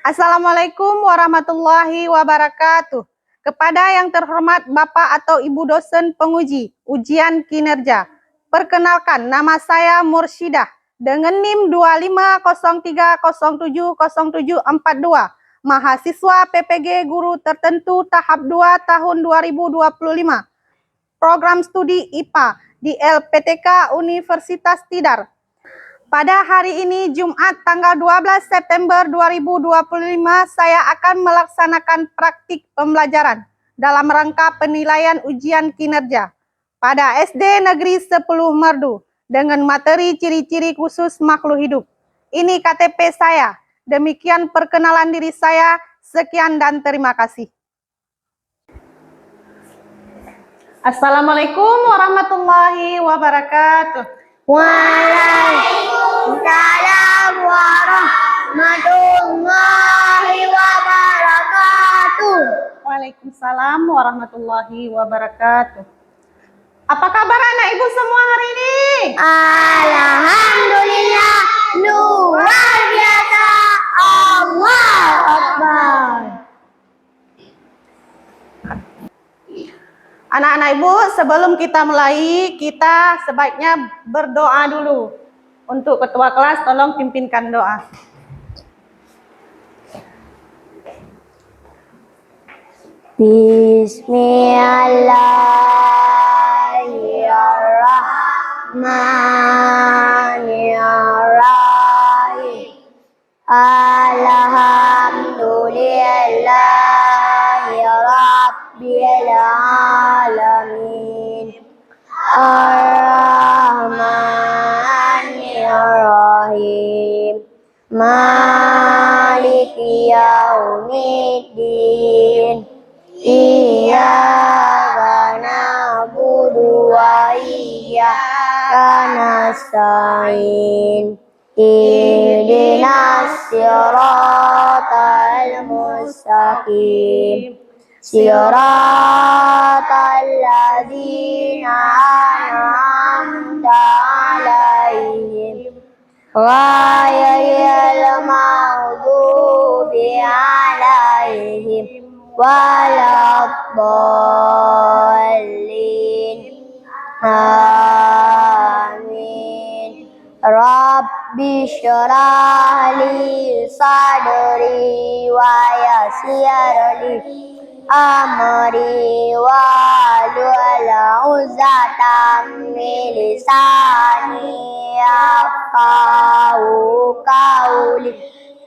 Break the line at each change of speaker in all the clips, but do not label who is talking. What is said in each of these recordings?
Assalamualaikum warahmatullahi wabarakatuh. Kepada yang terhormat Bapak atau Ibu dosen penguji ujian kinerja. Perkenalkan, nama saya Mursyidah dengan NIM 2503070742, mahasiswa PPG Guru Tertentu tahap 2 tahun 2025. Program studi IPA di LPTK Universitas Tidar. Pada hari ini, Jumat tanggal 12 September 2025, saya akan melaksanakan praktik pembelajaran dalam rangka penilaian ujian kinerja pada SD Negeri 10 Merdu dengan materi ciri-ciri khusus makhluk hidup. Ini KTP saya. Demikian perkenalan diri saya. Sekian dan terima kasih. Assalamualaikum warahmatullahi wabarakatuh.
Waalaikumsalam warahmatullahi wabarakatuh.
Waalaikumsalam warahmatullahi wabarakatuh. Apa kabar anak ibu semua hari ini?
Alhamdulillah, luar biasa. Allahu Akbar.
Anak-anak ibu, sebelum kita mulai, kita sebaiknya berdoa dulu. Untuk ketua kelas, tolong pimpinkan doa.
Bismillahirrahmanirrahim. Alhamdulillahi rabbil alamin. Ar-Rahmanir-Rahim. Maliki yaumiddin. Iyyaka na'budu wa iyyaka nasta'in. Ihdinas siratal mustaqim. Siratal ladzina an'amta 'alaihim ghairil maghdubi 'alaihim waladdallin. Amin. Rabbi shrah li sadri wa yassir li amri wahlul 'uqdatam min lisani yafqahu qawli.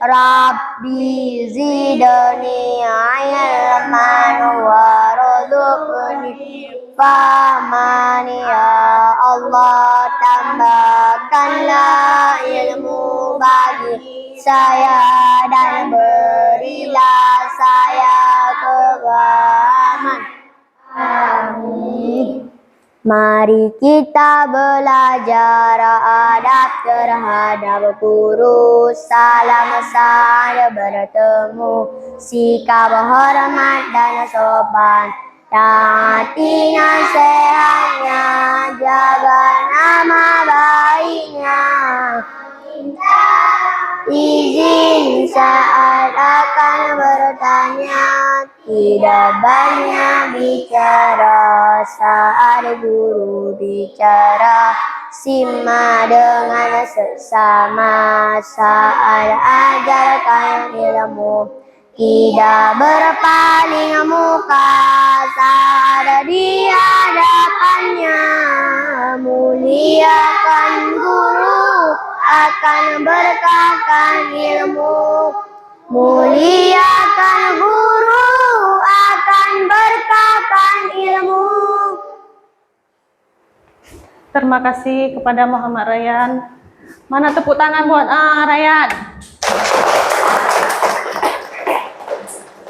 Rabbi zidni ilman warzuqni fahman. Ya Allah, tambahkanlah ilmu bagi saya dan berilah saya kefahaman. Amin. Mari kita belajar adab terhadap guru. Salam saat bertemu, sikap hormat dan sopan, taati nasihatnya, jaga nama baiknya. Izin saat akan bertanya, tidak banyak bicara saat guru bicara. Simak dengan seksama saat ajarkan ilmu. Tidak berpaling muka saat di hadapannya. Muliakan guru akan berkahkan ilmu. Muliakan guru akan berkahkan ilmu.
Terima kasih kepada Muhammad Rayyan. Mana tepuk tangan buat Rayyan?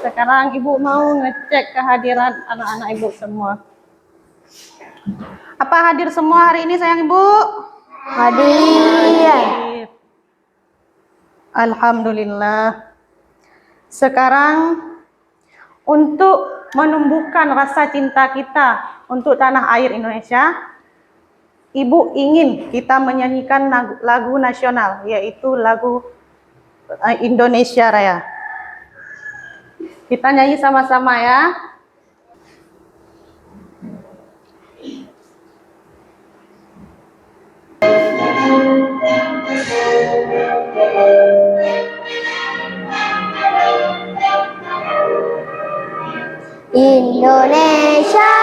Sekarang ibu mau ngecek kehadiran anak-anak ibu semua. Apa hadir semua hari ini sayang ibu?
Hadir.
Alhamdulillah. Sekarang untuk menumbuhkan rasa cinta kita untuk tanah air Indonesia, ibu ingin kita menyanyikan lagu nasional, yaitu lagu Indonesia Raya. Kita nyanyi sama-sama ya.
Indonesia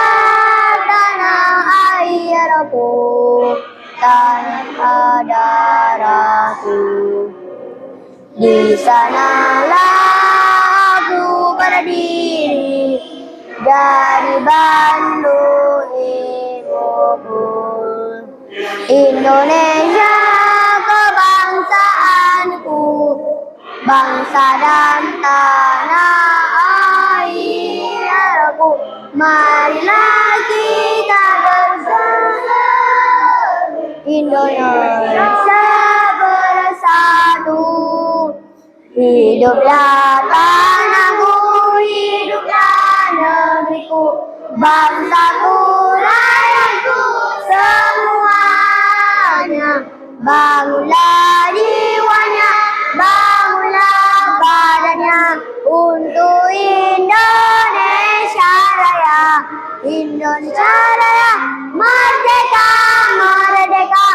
tanah airku, tanah darahku. Di sanalah aku berdiri, dari Bandung ibuku. Indonesia kebangsaanku, bangsa dan tanah airku. Marilah kita bersama, Indonesia bersatu. Hiduplah tanahku, hiduplah negeriku, bangsaku, rakyatku semuanya. Bangunlah jiwanya, bangunlah badannya untuk Indonesia Raya. Indonesia Raya, merdeka, merdeka,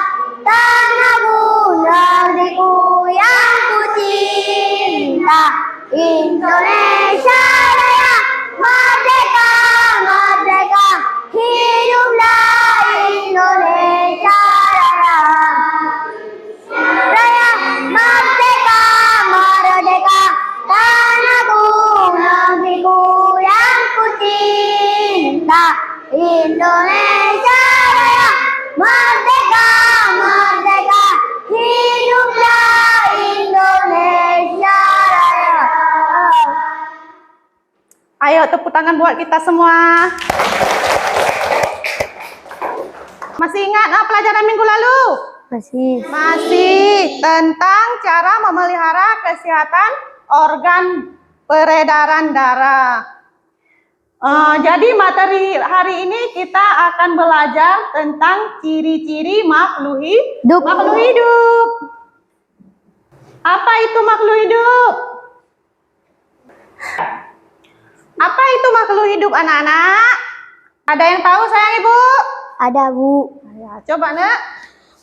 tanahku, negeriku yang ku cinta. Indonesia Raya, merdeka, merdeka, hiduplah Indonesia Raya. Raya, merdeka, merdeka, tanahku, negeriku yang ku cinta. Indonesia Raya, merdeka, merdeka, hiduplah Indonesia Raya.
Ayo tepuk tangan buat kita semua. Masih ingat pelajaran minggu lalu? Masih tentang cara memelihara kesehatan organ peredaran darah. Jadi materi hari ini kita akan belajar tentang ciri-ciri makhluk hidup. Apa itu makhluk hidup? Apa itu makhluk hidup, anak-anak? Ada yang tahu sayang ibu?
Ada, Bu.
Ya, coba nak.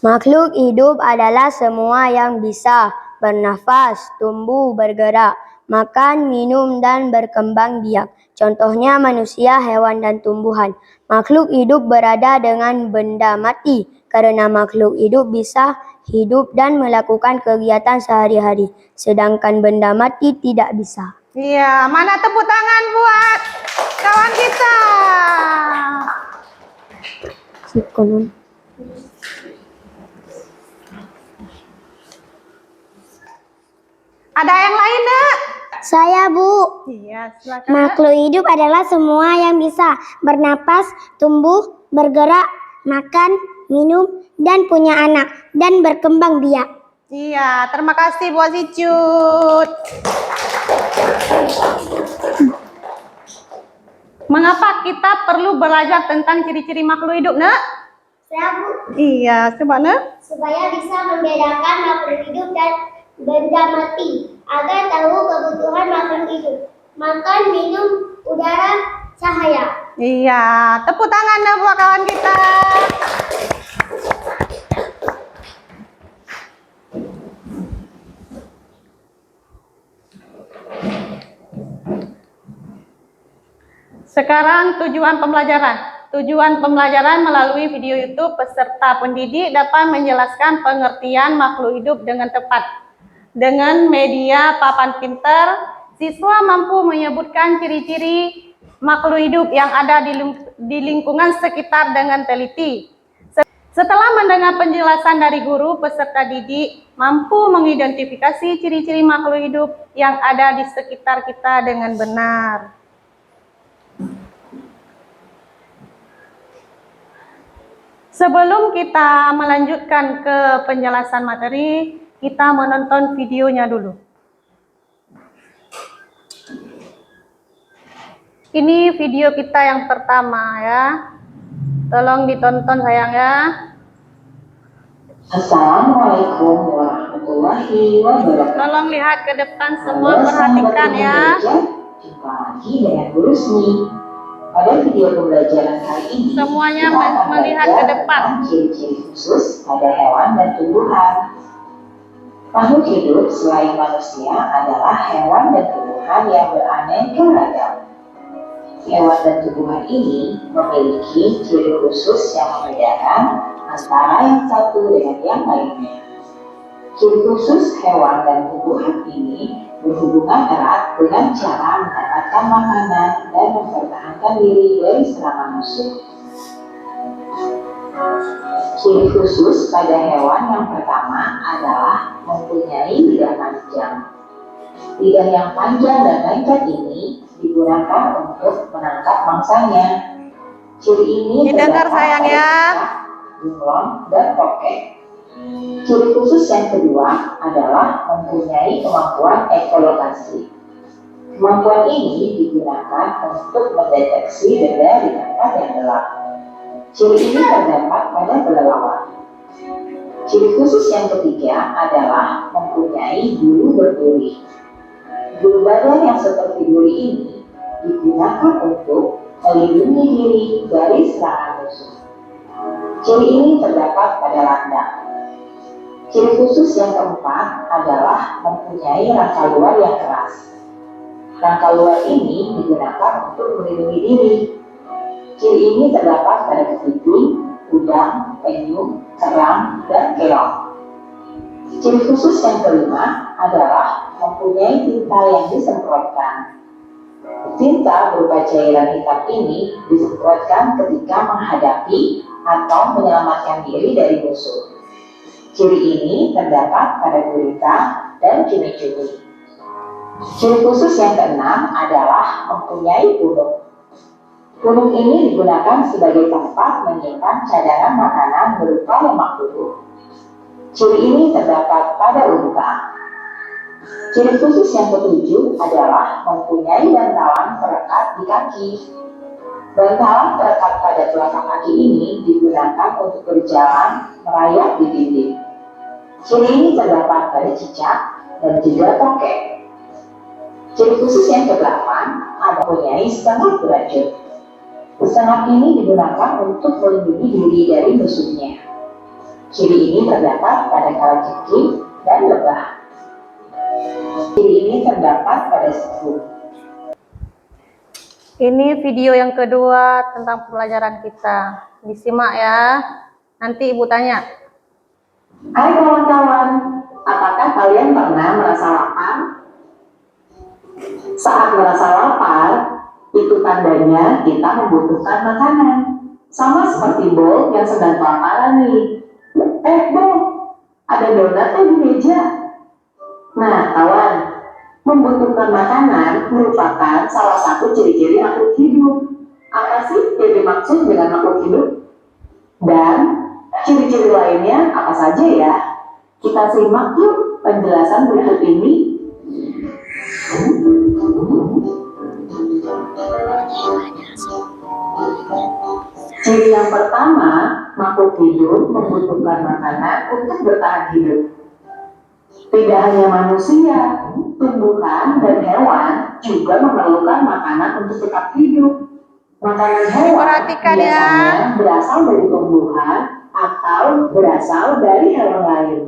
Makhluk hidup adalah semua yang bisa bernafas, tumbuh, bergerak, makan, minum, dan berkembang biak. Contohnya manusia, hewan, dan tumbuhan. Makhluk hidup berada dengan benda mati karena makhluk hidup bisa hidup dan melakukan kegiatan sehari-hari, sedangkan benda mati tidak bisa.
Iya, mana tepuk tangan buat kawan kita? Ada yang lain, nak?
Saya, Bu.
Iya, silakan.
Makhluk hidup adalah semua yang bisa bernapas, tumbuh, bergerak, makan, minum, dan punya anak, dan berkembang biak.
Iya, terima kasih buat si Cut. Mengapa kita perlu belajar tentang ciri-ciri makhluk hidup, nak?
Saya, Bu,
Iya, coba nak.
supaya bisa membedakan makhluk hidup dan benda mati, agar tahu kebutuhan makhluk hidup, makan, minum, udara, cahaya.
Iya, tepuk tangan nak buat kawan kita. Sekarang tujuan pembelajaran. Tujuan pembelajaran melalui video YouTube peserta pendidik dapat menjelaskan pengertian makhluk hidup dengan tepat. Dengan media papan pintar, siswa mampu menyebutkan ciri-ciri makhluk hidup yang ada di lingkungan sekitar dengan teliti. Setelah mendengar penjelasan dari guru, peserta didik mampu mengidentifikasi ciri-ciri makhluk hidup yang ada di sekitar kita dengan benar. Sebelum kita melanjutkan ke penjelasan materi, kita menonton videonya dulu. Ini video kita yang pertama ya. Tolong ditonton sayang ya.
Assalamualaikum warahmatullahi wabarakatuh.
Tolong lihat ke depan semua, perhatikan ya.
Jika kaki dengan Rusmi. Pada video pembelajaran kali ini,
Semuanya
kita akan
melihat
belajar
ke depan.
tentang ciri-ciri khusus pada hewan dan tumbuhan. Makhluk hidup selain manusia adalah hewan dan tumbuhan yang beraneka ragam. Hewan dan tumbuhan ini memiliki ciri khusus yang membedakan antara yang satu dengan yang lainnya. Ciri khusus hewan dan tumbuhan ini berhubungan erat dengan cara mendapatkan makanan dan mempertahankan diri dari serangan musuh. Ciri khusus pada hewan yang pertama adalah mempunyai lidah panjang. Lidah yang panjang dan lengket ini digunakan untuk menangkap mangsanya. Ciri ini
Didengar,
terdapat
sayang,
pada
ya.
cicak, bunglon, dan tokek. Ciri khusus yang kedua adalah mempunyai kemampuan ekolokasi. Kemampuan ini digunakan untuk mendeteksi benda di tempat yang gelap. Ciri ini terdapat pada kelelawar. Ciri khusus yang ketiga adalah mempunyai bulu berduri. Bulu badan yang seperti duri ini digunakan untuk melindungi diri dari serangan musuh. Ciri ini terdapat pada landak. Ciri khusus yang keempat adalah mempunyai rangka luar yang keras. Rangka luar ini digunakan untuk melindungi diri. Ciri ini terdapat pada kepiting, udang, penyu, kerang, dan keong. Ciri khusus yang kelima adalah mempunyai tinta yang disemprotkan. Tinta berupa cairan hitam ini disemprotkan ketika menghadapi atau menyelamatkan diri dari musuh. Ciri ini terdapat pada gurita dan cumi-cumi. Ciri khusus yang keenam adalah mempunyai punuk. Punuk ini digunakan sebagai tempat menyimpan cadangan makanan berupa lemak tubuh. Ciri ini terdapat pada unta. Ciri khusus yang ketujuh adalah mempunyai bantalan perekat di kaki. Bantalan perekat pada telapak kaki ini digunakan untuk berjalan merayap di dinding. Ciri ini terdapat pada cicak dan juga tokek. Ciri khusus yang ke-8 adalah mempunyai sengat beracun. Sengat ini digunakan untuk melindungi diri dari musuhnya. Ciri ini terdapat pada kalajengking dan lebah. Ciri ini terdapat pada siku.
Ini video yang kedua tentang pelajaran kita. Disimak ya. Nanti Ibu tanya.
Hai kawan-kawan, apakah kalian pernah merasa lapar? Saat merasa lapar, itu tandanya kita membutuhkan makanan. Sama seperti Bo yang sedang kelaparan nih. Bo, ada donat di meja. Nah, kawan, membutuhkan makanan merupakan salah satu ciri-ciri makhluk hidup. Apa sih yang dimaksud dengan makhluk hidup? Dan ciri-ciri lainnya apa saja ya? Kita simak yuk penjelasan berikut ini. Ciri yang pertama, makhluk hidup membutuhkan makanan untuk bertahan hidup. Tidak hanya manusia, tumbuhan dan hewan juga memerlukan makanan untuk tetap hidup. Makanan hewan
Perhatikan ya.
biasanya berasal dari tumbuhan atau berasal dari hewan lain.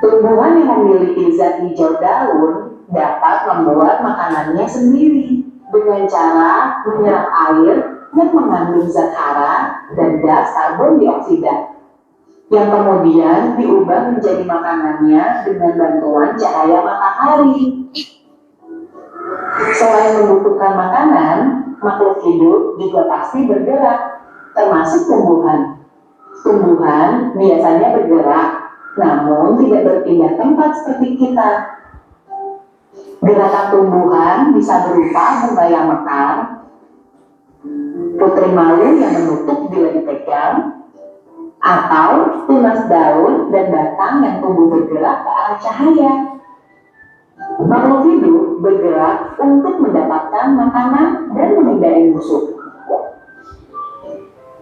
Tumbuhan yang memiliki zat hijau daun dapat membuat makanannya sendiri dengan cara menyerap air yang mengandung zat hara dan gas karbon dioksida, yang kemudian diubah menjadi makanannya dengan bantuan cahaya matahari. Selain membutuhkan makanan, makhluk hidup juga pasti bergerak, termasuk tumbuhan. Tumbuhan biasanya bergerak, namun tidak berpindah tempat seperti kita. Gerakan tumbuhan bisa berupa bunga yang mekar, putri malu yang menutup bila dipegang, atau tunas daun dan batang yang tumbuh bergerak ke arah cahaya. Makhluk hidup bergerak untuk mendapatkan makanan dan menghindari musuh.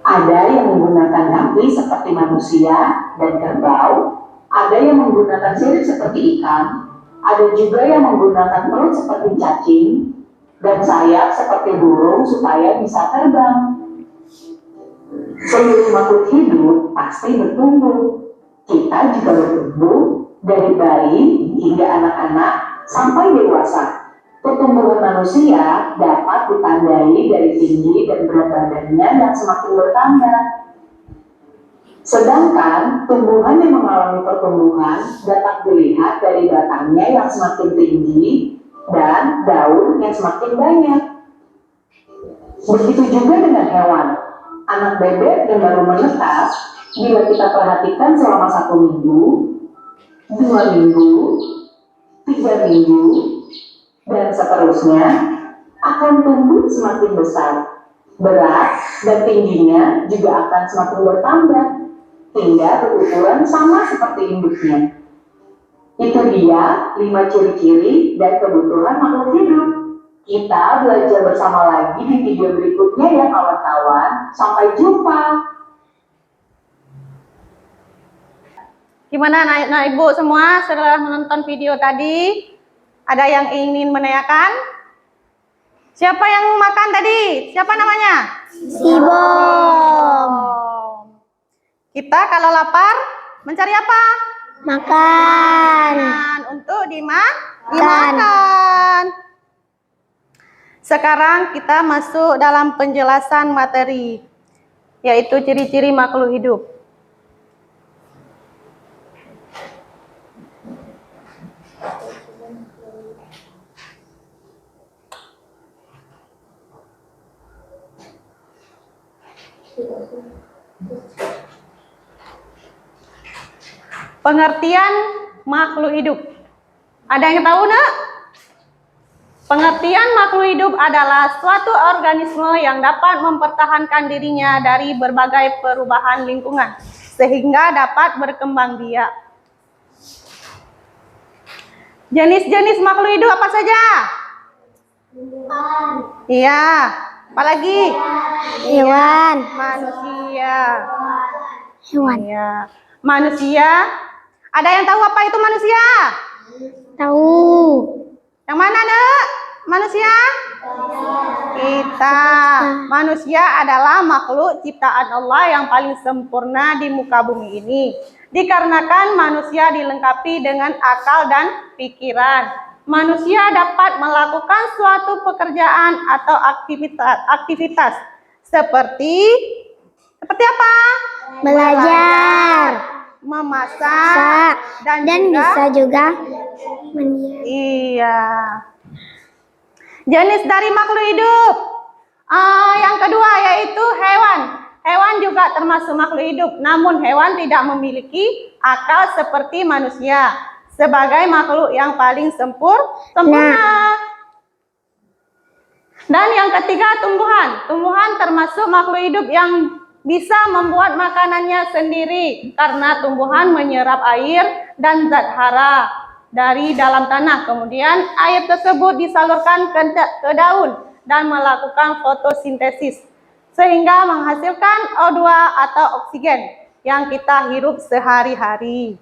Ada yang menggunakan kaki seperti manusia dan kerbau, ada yang menggunakan sirip seperti ikan, ada juga yang menggunakan perut seperti cacing, dan sayap seperti burung supaya bisa terbang. Seluruh makhluk hidup pasti bertumbuh. Kita juga bertumbuh dari bayi hingga anak-anak sampai dewasa. Pertumbuhan manusia dapat ditandai dari tinggi dan berat badannya yang semakin bertambah. Sedangkan tumbuhan yang mengalami pertumbuhan dapat dilihat dari batangnya yang semakin tinggi dan daun yang semakin banyak. Begitu juga dengan hewan. Anak bebek yang baru menetas, bila kita perhatikan selama 1 minggu, 2 minggu, 3 minggu, dan seterusnya, akan tumbuh semakin besar. Berat dan tingginya juga akan semakin bertambah, hingga berukuran sama seperti induknya. Itu dia 5 ciri-ciri dan kebutuhan makhluk hidup. Kita belajar bersama lagi di video berikutnya ya kawan-kawan. Sampai jumpa.
Gimana anak-anak ibu semua setelah menonton video tadi? Ada yang ingin menanyakan? Siapa yang makan tadi? Siapa namanya?
Sibom.
Kita kalau lapar mencari apa?
Makan.
Untuk dimakan. Sekarang kita masuk dalam penjelasan materi, yaitu ciri-ciri makhluk hidup. Pengertian makhluk hidup. Ada yang tahu nak? Pengertian makhluk hidup adalah suatu organisme yang dapat mempertahankan dirinya dari berbagai perubahan lingkungan sehingga dapat berkembang biak. Jenis-jenis makhluk hidup apa saja? Iya. Apalagi?
Hewan.
Manusia.
Hewan.
Iya. Manusia. Ada yang tahu apa itu manusia?
Tahu.
Yang mana, Dek? Manusia? Kita. Manusia adalah makhluk ciptaan Allah yang paling sempurna di muka bumi ini. Dikarenakan manusia dilengkapi dengan akal dan pikiran. Manusia dapat melakukan suatu pekerjaan atau aktivitas seperti apa?
Belajar.
Memasak dan juga,
bisa juga mendiam.
Iya. Jenis dari makhluk hidup. Yang kedua yaitu hewan. Hewan juga termasuk makhluk hidup, namun hewan tidak memiliki akal seperti manusia sebagai makhluk yang paling sempurna. Dan yang ketiga tumbuhan. Tumbuhan termasuk makhluk hidup yang bisa membuat makanannya sendiri karena tumbuhan menyerap air dan zat hara dari dalam tanah. Kemudian air tersebut disalurkan ke daun dan melakukan fotosintesis sehingga menghasilkan O2 atau oksigen yang kita hirup sehari-hari.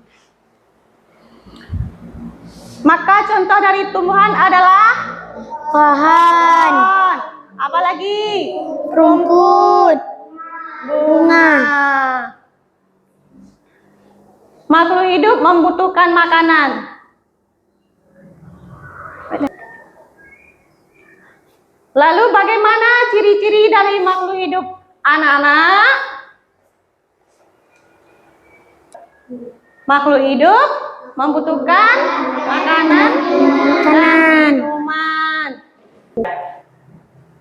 Maka contoh dari tumbuhan adalah
Pohon.
Apalagi?
Rumput.
Bunga. Makhluk hidup membutuhkan makanan. Lalu bagaimana ciri-ciri dari makhluk hidup, anak-anak? Makhluk hidup membutuhkan makanan dan minuman.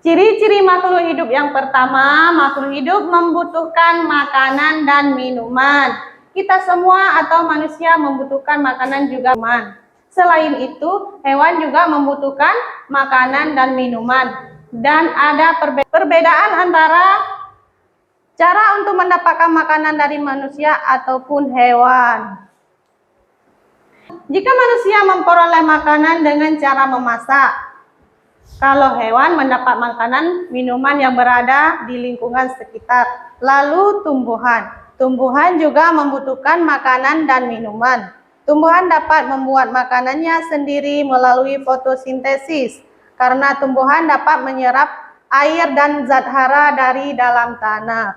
Ciri-ciri makhluk hidup yang pertama, makhluk hidup membutuhkan makanan dan minuman. Kita semua atau manusia membutuhkan makanan juga minuman. Selain itu, hewan juga membutuhkan makanan dan minuman. Dan ada perbedaan antara cara untuk mendapatkan makanan dari manusia ataupun hewan. Jika manusia memperoleh makanan dengan cara memasak, kalau hewan mendapat makanan, minuman yang berada di lingkungan sekitar. Lalu tumbuhan juga membutuhkan makanan dan minuman. Tumbuhan dapat membuat makanannya sendiri melalui fotosintesis. karena tumbuhan dapat menyerap air dan zat hara dari dalam tanah.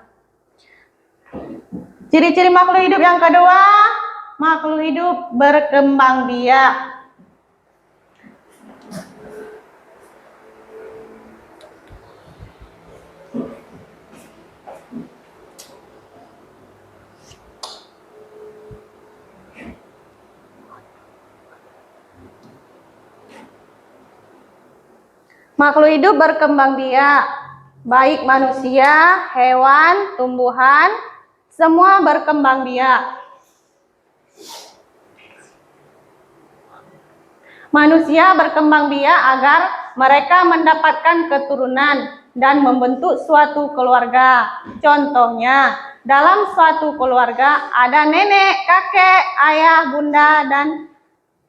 Ciri-ciri makhluk hidup yang kedua, makhluk hidup berkembang biak. Makhluk hidup berkembang biak, baik manusia, hewan, tumbuhan, semua berkembang biak. Manusia berkembang biak agar mereka mendapatkan keturunan dan membentuk suatu keluarga. Contohnya, dalam suatu keluarga ada nenek, kakek, ayah, bunda, dan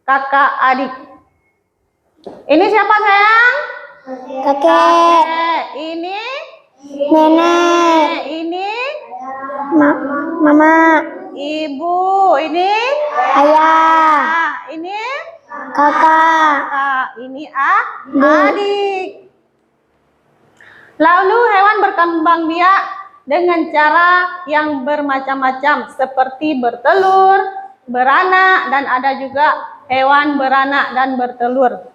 kakak adik. Ini siapa sayang?
Kakek,
Ini
nenek,
ini
mama,
ibu, ini
ayah,
ini
kakak,
ini adik. Lalu hewan berkembang biak dengan cara yang bermacam-macam seperti bertelur, beranak, dan ada juga hewan beranak dan bertelur.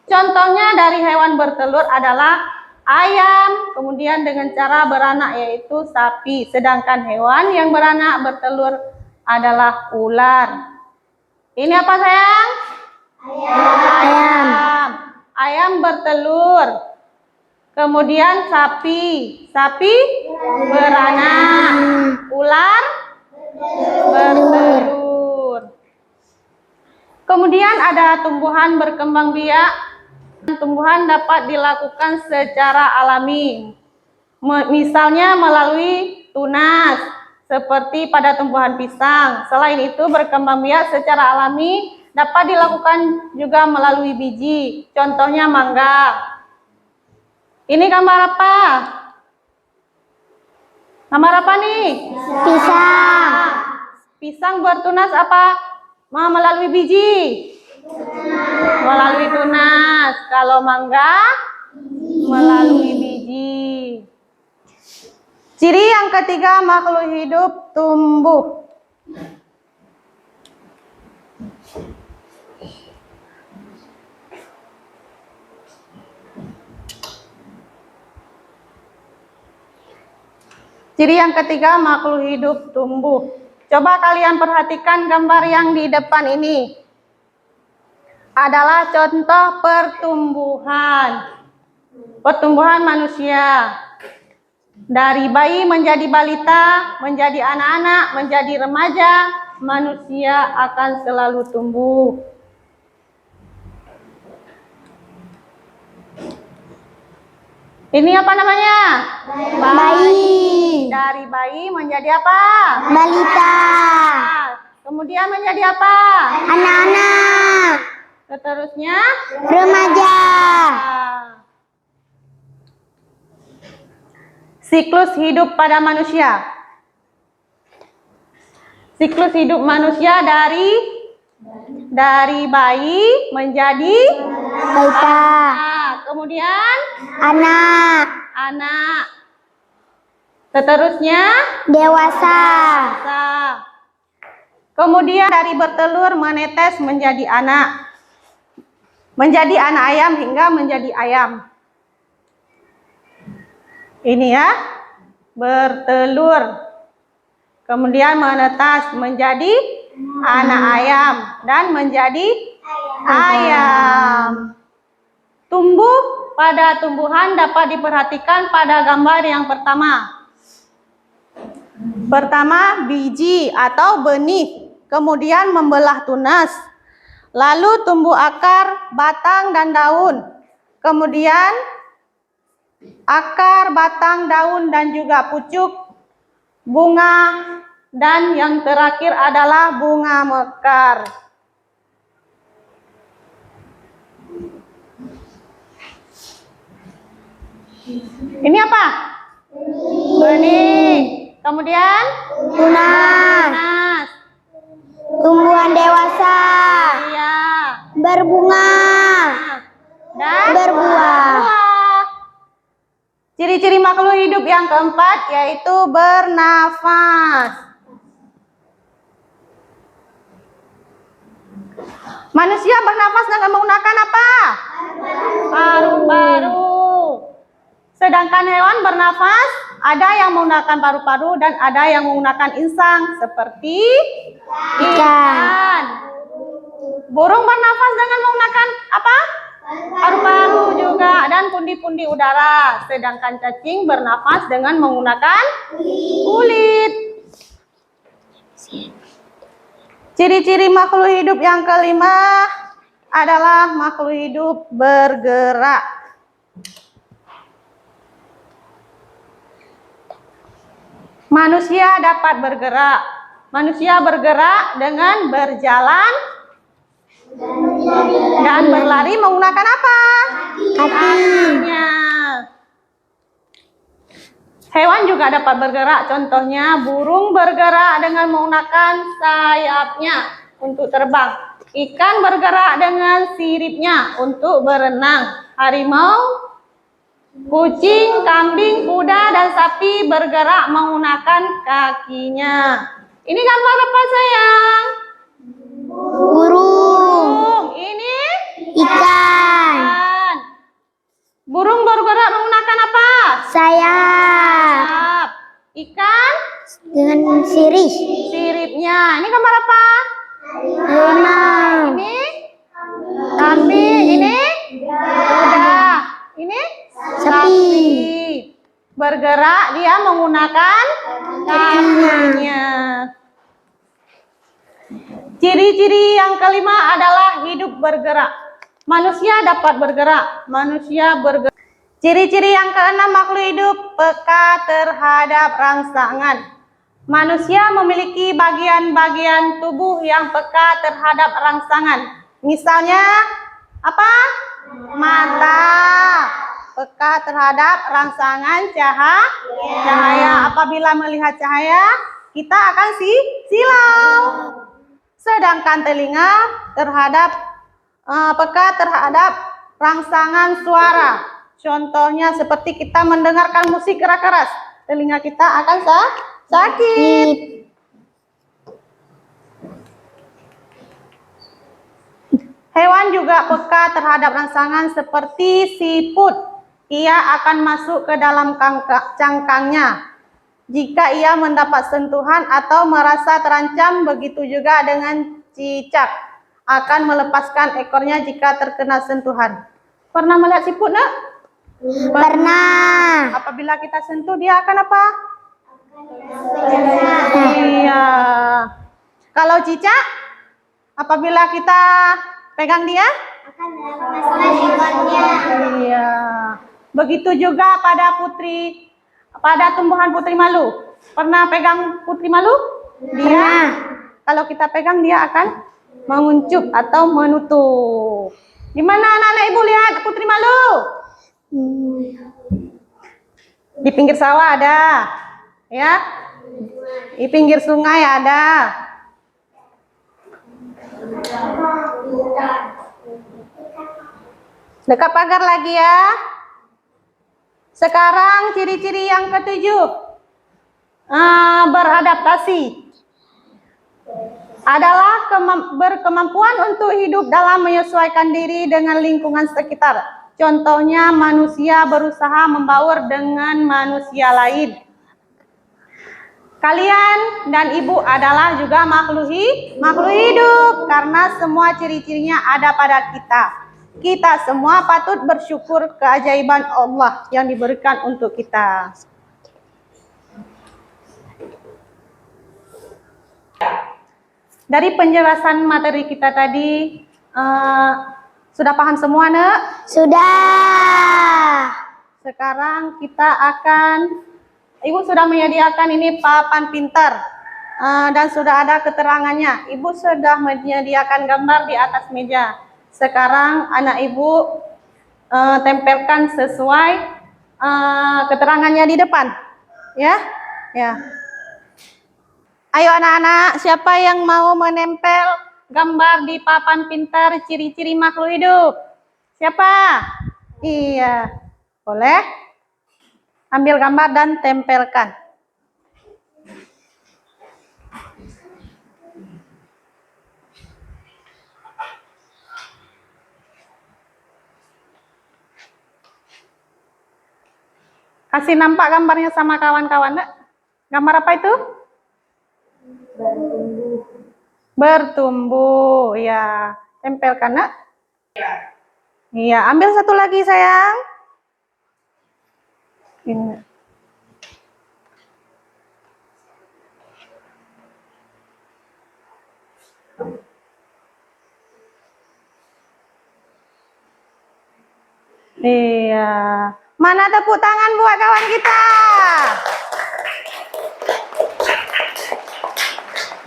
Contohnya dari hewan bertelur adalah ayam, kemudian dengan cara beranak yaitu sapi, sedangkan hewan yang beranak bertelur adalah ular. Ini apa sayang? Ayam. Ayam bertelur. Kemudian sapi beranak, ular bertelur. Kemudian ada tumbuhan berkembang biak. Tumbuhan dapat dilakukan secara alami, misalnya melalui tunas, seperti pada tumbuhan pisang. Selain itu, berkembang biak secara alami dapat dilakukan juga melalui biji, contohnya mangga. Ini gambar apa? Gambar apa nih?
pisang,
Pisang bertunas apa? Melalui biji? Melalui tunas. Kalau mangga melalui biji. Ciri yang ketiga, makhluk hidup tumbuh. Ciri yang ketiga, makhluk hidup tumbuh. Coba kalian perhatikan gambar yang di depan ini. Adalah contoh pertumbuhan. Pertumbuhan manusia. Dari bayi menjadi balita, menjadi anak-anak, menjadi remaja, manusia akan selalu tumbuh. Ini apa namanya?
bayi,
Dari bayi menjadi apa?
balita,
Kemudian menjadi apa?
anak-anak,
Seterusnya
remaja,
siklus hidup pada manusia. Siklus hidup manusia dari bayi menjadi
balita,
kemudian
anak,
seterusnya
dewasa,
kemudian dari bertelur menetes menjadi anak ayam hingga menjadi ayam. Ini ya, bertelur, kemudian menetas menjadi anak ayam dan menjadi ayam. Tumbuh pada tumbuhan dapat diperhatikan pada gambar yang pertama. Pertama, biji atau benih, kemudian membelah tunas, lalu tumbuh akar, batang, dan daun. Kemudian akar, batang, daun, dan juga pucuk, bunga, dan yang terakhir adalah bunga mekar. Ini apa? Benih. Kemudian
tunas, tumbuhan dewasa,
iya,
berbunga,
dan
berbuah.
Ciri-ciri makhluk hidup yang keempat yaitu bernafas. Manusia bernafas dengan menggunakan apa? Paru-paru. Sedangkan hewan bernafas ada yang menggunakan paru-paru dan ada yang menggunakan insang seperti ikan. Burung bernafas dengan menggunakan apa? Paru-paru juga dan pundi-pundi udara. Sedangkan cacing bernafas dengan menggunakan kulit. Ciri-ciri makhluk hidup yang kelima adalah makhluk hidup bergerak. Manusia dapat bergerak. Manusia bergerak dengan berjalan dan berlari menggunakan apa? Kakinya. Hewan juga dapat bergerak. Contohnya burung bergerak dengan menggunakan sayapnya untuk terbang. Ikan bergerak dengan siripnya untuk berenang. Harimau, kucing, kambing, kuda, dan sapi bergerak menggunakan kakinya. Ini gambar apa sayang?
Burung.
Ini
Ikan.
Burung bergerak menggunakan apa?
Sayap.
Ikan
Dengan sirih.
siripnya. Ini gambar apa?
Harimau.
Ini kambing. Ini kuda. Ini sapi. Bergerak dia menggunakan kakinya. Ciri-ciri yang kelima adalah hidup bergerak. Manusia dapat bergerak. Manusia bergerak. Ciri-ciri yang keenam makhluk hidup peka terhadap rangsangan. Manusia memiliki bagian-bagian tubuh yang peka terhadap rangsangan. Misalnya apa? Mata. Peka terhadap rangsangan cahaya. Apabila melihat cahaya, kita akan silau. Sedangkan telinga peka terhadap rangsangan suara. Contohnya seperti kita mendengarkan musik keras-keras, telinga kita akan sakit. Hewan juga peka terhadap rangsangan seperti siput. Ia akan masuk ke dalam cangkangnya jika ia mendapat sentuhan atau merasa terancam. Begitu juga dengan cicak, akan melepaskan ekornya jika terkena sentuhan. Pernah melihat siput, nak?
Pernah.
Apabila kita sentuh, dia akan apa? Iya. Kalau cicak, apabila kita pegang dia,
Akan melepaskan ekornya.
iya. Begitu juga pada tumbuhan putri malu. Pernah pegang putri malu? Dia, kalau kita pegang dia akan menguncup atau menutup. Di mana anak-anak ibu lihat putri malu? Di pinggir sawah ada, ya. Di pinggir sungai ada. Dekat pagar lagi ya. Sekarang ciri-ciri yang ketujuh, beradaptasi. Adalah berkemampuan untuk hidup dalam menyesuaikan diri dengan lingkungan sekitar. Contohnya manusia berusaha membaur dengan manusia lain. Kalian dan ibu adalah juga makhluk hidup karena semua ciri-cirinya ada pada kita. Kita semua patut bersyukur keajaiban Allah yang diberikan untuk kita. Dari penjelasan materi kita tadi, sudah paham semua, Nak?
Sudah.
Sekarang kita Ibu sudah menyediakan ini papan pintar dan sudah ada keterangannya. Ibu sudah menyediakan gambar di atas meja. Sekarang anak ibu tempelkan sesuai keterangannya di depan, ya. Ayo anak-anak, siapa yang mau menempel gambar di papan pintar ciri-ciri makhluk hidup? Siapa? Iya. Boleh? Ambil gambar dan tempelkan. Kasih nampak gambarnya sama kawan-kawan, nak. Gambar apa itu? Bertumbuh. Ya, tempelkan, nak. Iya, ambil satu lagi, sayang. Ini. Iya. Mana tepuk tangan buat kawan kita?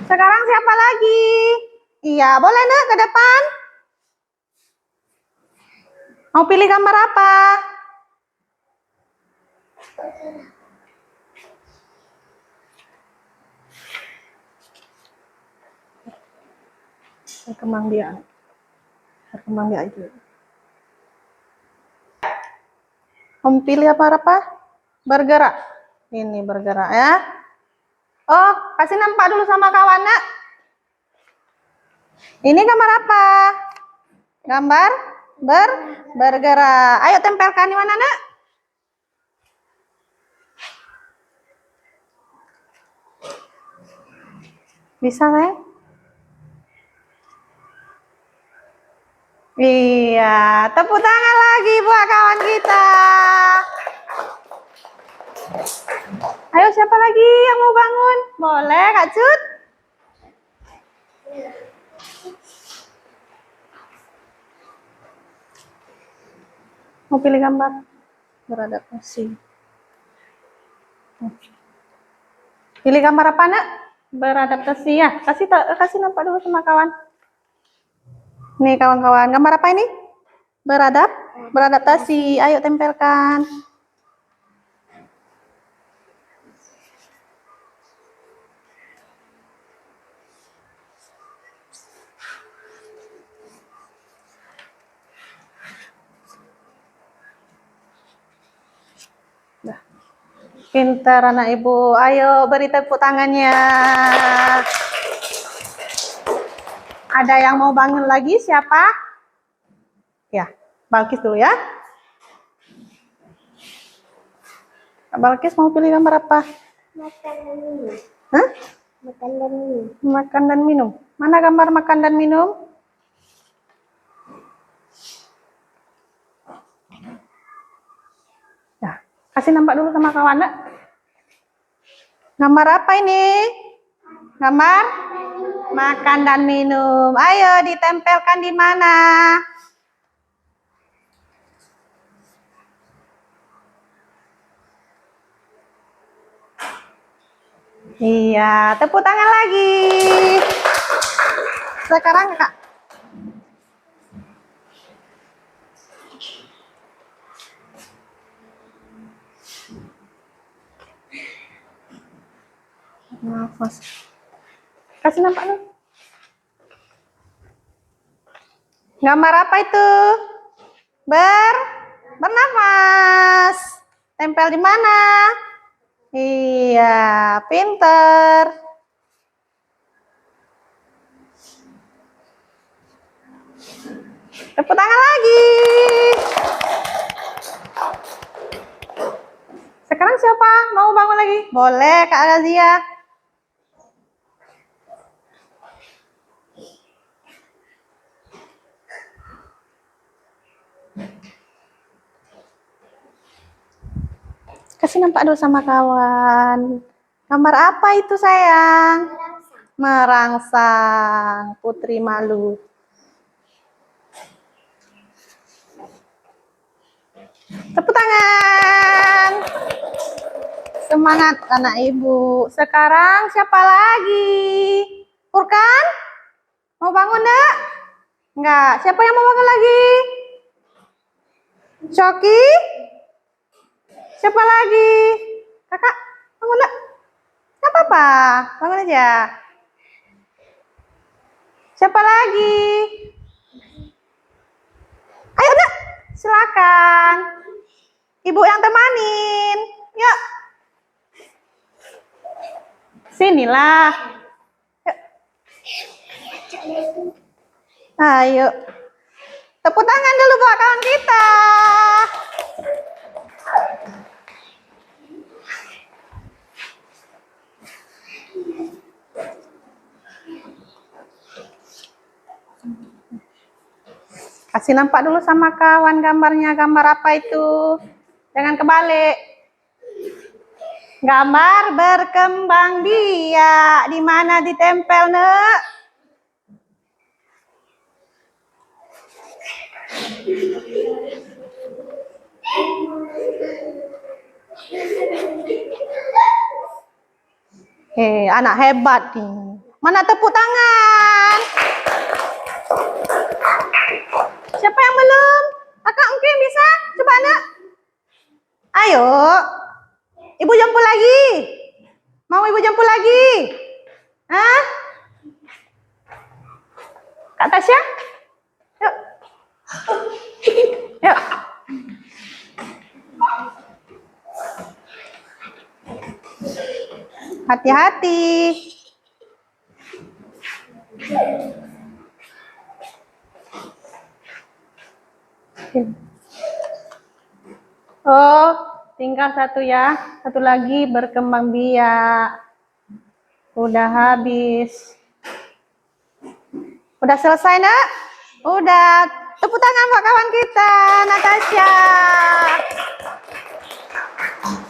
Sekarang siapa lagi? Iya, boleh nak ke depan? Mau pilih gambar apa? Berkembang biak. Berkembang biak itu. Mau pilih apa? Bergerak. Ini bergerak ya. Oh, kasih nampak dulu sama kawan, nak. Ini gambar apa? Gambar bergerak. Ayo tempelkan di mana, nak? Bisa, sayang? Iya, tepuk tangan lagi buat kawan kita. Ayo, siapa lagi yang mau bangun? Boleh, Kak Cut? Mau pilih gambar? Beradaptasi. Pilih gambar apa, nak? Beradaptasi ya. Kasih nampak dulu sama kawan. Nih kawan-kawan, gambar apa ini? Beradaptasi. Ayo tempelkan. Dah. Pintar anak ibu. Ayo beri tepuk tangannya. Ada yang mau bangun lagi? Siapa? Ya, Balkis dulu ya. Balkis mau pilih gambar apa?
Makan dan minum.
Hah?
Makan dan minum.
Makan dan minum. Mana gambar makan dan minum? Ya, kasih nampak dulu sama kawan, nak. Gambar apa ini? Gambar makan dan minum. Ayo ditempelkan di mana? Iya, tepuk tangan lagi. Sekarang Kak. Nafas. Kasih nampak dulu. Gambar apa itu? Bernafas. Tempel di mana? Iya, pinter. Tepuk tangan lagi. Sekarang siapa? Mau bangun lagi? Boleh, Kak Razia. Kasih nampak dulu sama kawan. Gambar apa itu, sayang? Merangsang. Putri malu. Tepuk tangan. Semangat anak ibu. Sekarang siapa lagi? Furkan? Mau bangun enggak? Enggak. Siapa yang mau bangun lagi? Shoki? Siapa lagi? Kakak, bangun enggak? Enggak apa-apa. Bangun aja. Siapa lagi? Ayo, nak. Silakan. Ibu yang temanin. Yuk. Sinilah. Yuk. Ayo. Tepuk tangan dulu buat kawan kita. Kasih nampak dulu sama kawan gambarnya. Gambar apa itu? Jangan kebalik. Gambar berkembang biak. Di mana ditempel, Nek? Anak hebat nih. Mana tepuk tangan? Siapa yang belum? Kakak mungkin bisa? Coba, Nak. Ayo. Ibu jemput lagi. Mau ibu jemput lagi? Hah? Kak Tasya? Yuk. Yuk. Hati-hati. Oh, tinggal satu ya. Satu lagi berkembang biak. Udah habis. Udah selesai, Nak? Udah. Tepuk tangan buat kawan kita, Natasha.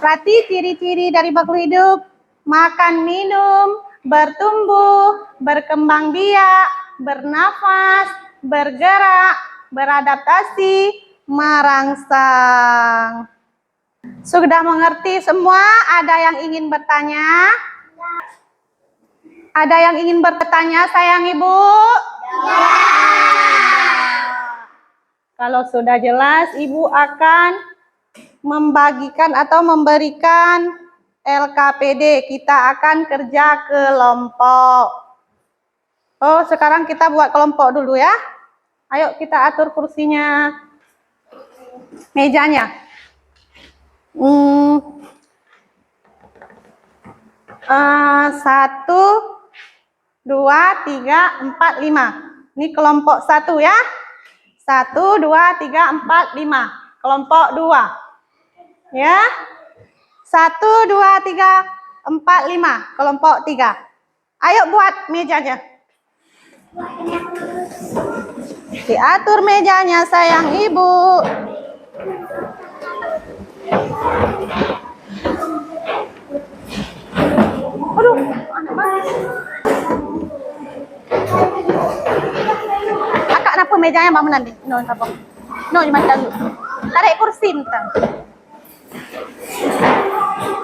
Berarti ciri-ciri dari makhluk hidup: makan, minum, bertumbuh, berkembang biak, bernafas, bergerak, beradaptasi, merangsang. Sudah mengerti semua? Ada yang ingin bertanya? Ada yang ingin bertanya, sayang Ibu? Ya. Kalau sudah jelas, Ibu akan membagikan atau memberikan LKPD. Kita akan kerja kelompok. Oh, sekarang kita buat kelompok dulu ya. Ayo kita atur kursinya, mejanya. 1, 2, 3, 4, 5. Ini kelompok 1 ya. 1, 2, 3, 4, 5. Kelompok 2. Ya. 1, 2, 3, 4, 5. Kelompok 3. Ayo buat mejanya. Diatur mejanya, sayang Ibu. Aduh, anak banget. Akak napa mejanya Mbak Menandi? No, napa? No, cuma dulu. Tarik kursi entar.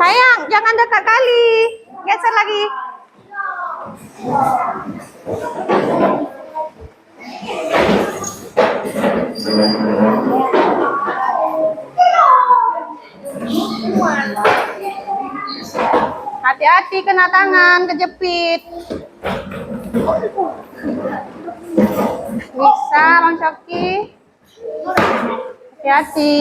Sayang, jangan dekat kali. Geser lagi. Hati-hati kena tangan, kejepit. Bisa, Bang Coki. Hati-hati.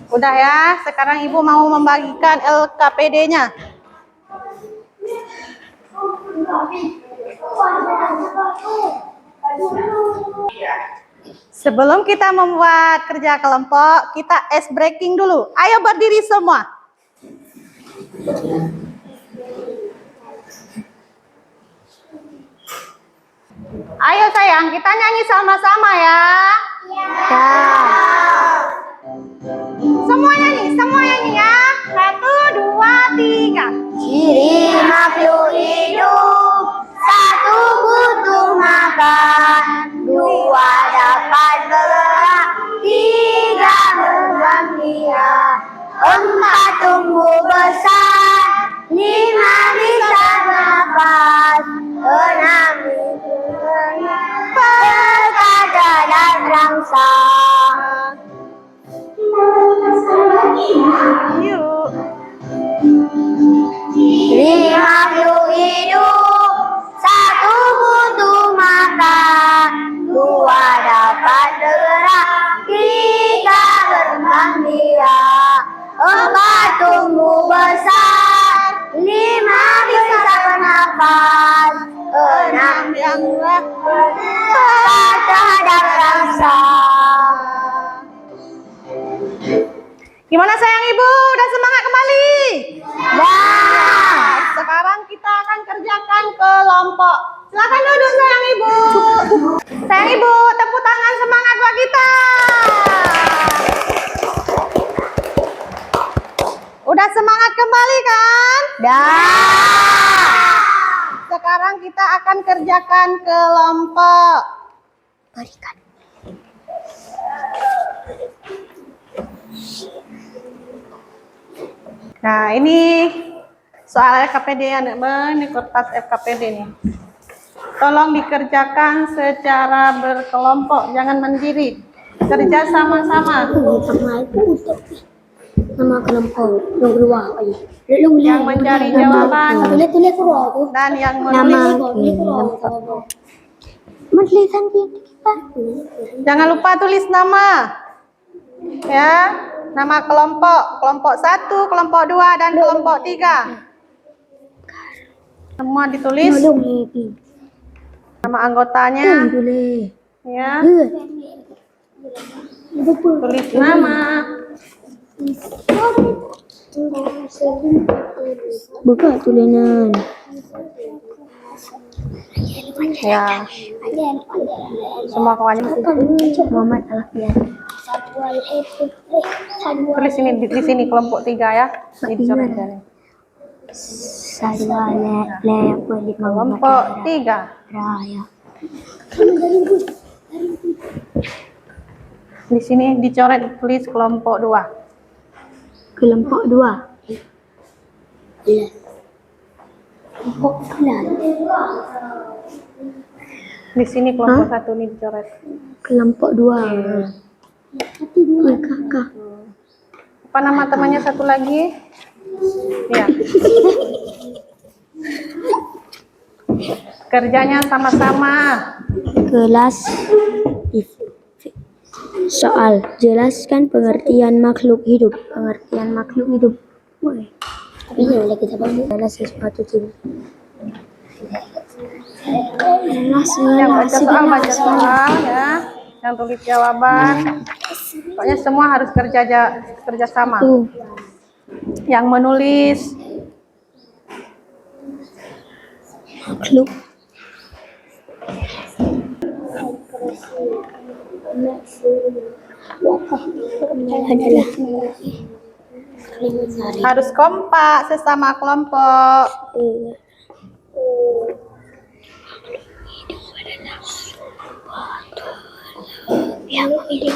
Udah ya, sekarang Ibu mau membagikan LKPD-nya. Sebelum kita membuat kerja kelompok, kita ice breaking dulu. Ayo berdiri semua. Ayo sayang, kita nyanyi sama-sama ya.
Ya.
Semua nyanyi ya. 1, 2, 3.
Ciri makhluk hidup: 1 butuh makan, 2 dapat bergerak, 3 berkembang biak, 4 tumbuh besar, 5 bisa nafas, 6 berkata dan rangsang.
Yuk.
Ciri makhluk hidup: 1
yang
terhadap rasa.
Gimana sayang ibu? Udah semangat kembali?
Dah.
Sekarang kita akan kerjakan kelompok. Silakan duduk sayang ibu. Sayang ibu, tepuk tangan semangat buat kita. Udah semangat kembali kan?
Dah.
Sekarang kita akan kerjakan kelompok.
Berikan.
Nah, ini soal FKPD ya, ini kertas FKPD nih. Tolong dikerjakan secara berkelompok, jangan mandiri. Kerja sama-sama.
Nama kelompok yang keluar aja.
Yang mencari jawaban
Tulis keluar tu.
dan yang
Nama
menulis.
kelompok. Menulisan kita.
Jangan lupa tulis nama. Ya, nama kelompok. Kelompok 1, kelompok 2, dan kelompok 3. Semua ditulis. Nama anggotanya.
Tulis.
Ya, tulis nama.
Buka tulisan.
Ya, semua kawannya
Muhammad Alfian.
tulis ini di sini kelompok 3 ya. Dicoret dari
Saya le
kelompok 3.
Raya.
Di sini dicoret tulis kelompok 2.
Kelompok 2. Kelompok 9.
Di sini kelompok 1 nih dicoret.
Kelompok 2. Kakak.
Apa nama temannya satu lagi? Ya. Kerjanya sama-sama.
Kelas soal jelaskan pengertian makhluk hidup. Pengertian makhluk hidup. Woi. Ini boleh kita bantu. Adalah sesuatu jenis.
Yang baca soal ya. Yang tulis jawaban. Pokoknya semua harus kerja sama. Yang menulis
Makhluk. Adalah
harus kompak sesama kelompok.
yang memiliki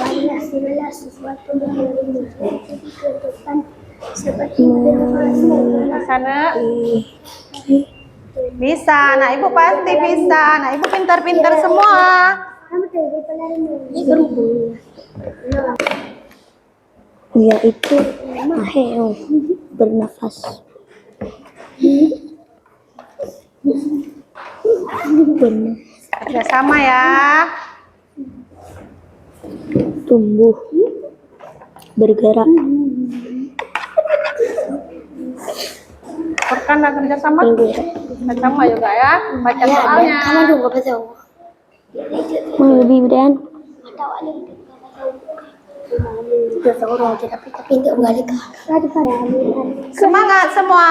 sesuatu seperti
Di sana bisa. Nah, ibu pasti bisa. Nah, ibu pintar-pintar semua.
yaitu aheo bernafas.
Kerja sama ya.
Tumbuh bergerak.
Perkan kerja sama. Kerja sama juga ya. Baca soalnya.
Mau lebih Brian?
Semangat semua.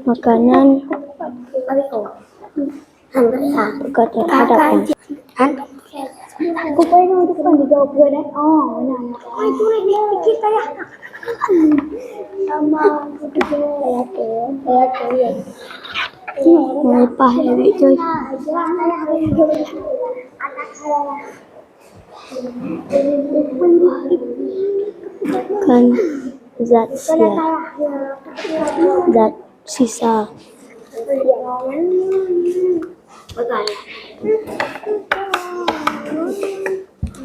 Makanan dekat hadapan.
Aku pengen untuk dijawab gue deh. Oh, benar. Oh, itu lagi kita ya. Sama itu ya.
Melimpah Dewi coy. Kan zat sisa.